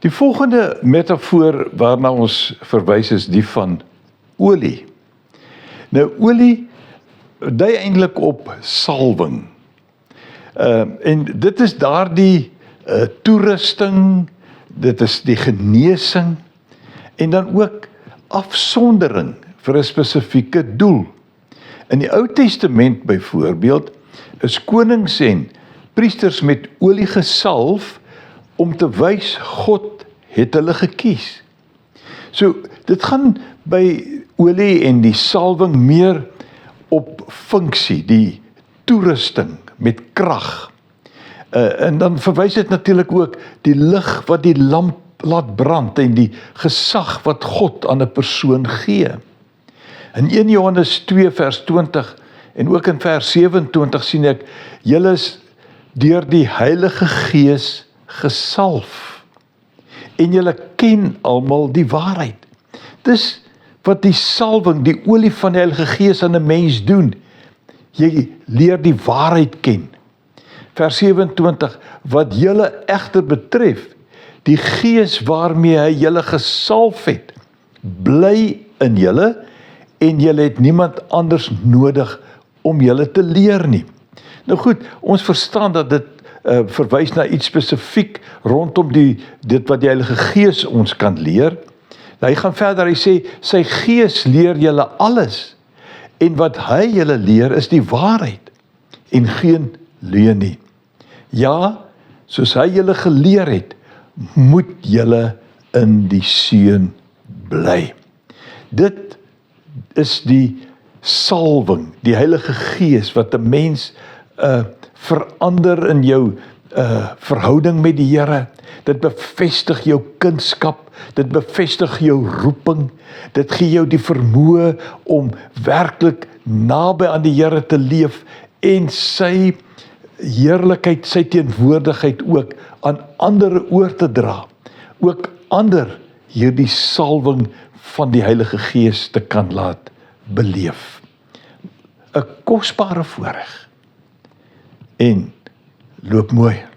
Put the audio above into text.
Die volgende metafoor waarna ons verwys is die van olie. Nou olie dui eintlik op salwing. En dit is daardie toerusting, dit is die genesing en dan ook afsondering vir 'n spesifieke doel. In die Ou Testament byvoorbeeld is konings en priesters met olie gesalf om te wys God het hulle gekies. So dit gaan by olie en die salwing meer op funksie, die toerusting met krag. En dan verwys dit natuurlik ook die lig wat die lamp laat brand en die gesag wat God aan 'n persoon gee. In 1 Johannes 2 vers 20 en ook in vers 27 sien ek, julle is deur die Heilige Gees gesalf en julle ken almal die waarheid. Dis wat die salwing, die olie van die Heilige Gees aan 'n mens doen. Jy leer die waarheid ken. Vers 27, wat julle egter betref, die Gees waarmee hy julle gesalf het, bly in julle en julle het niemand anders nodig om julle te leer nie. Nou goed, ons verstaan dat dit verwys na iets spesifiek rondom dit wat die Heilige Gees ons kan leer. Hy gaan verder, hy sê, sy Gees leer julle alles en wat hy julle leer is die waarheid en geen leuen nie. Ja, soos hy julle geleer het, moet julle in die seun bly. Dit is die salwing, die Heilige Gees wat 'n mens verander in jou verhouding met die Here. Dit bevestig jou kindskap, dit bevestig jou roeping, dit gee jou die vermoë om werklik naby aan die Here te leef en sy heerlikheid, sy teenwoordigheid ook aan ander oor te dra. Ook ander hierdie salwing van die Heilige Gees te kan laat beleef. 'n Kosbare voorreg. En loop mooi.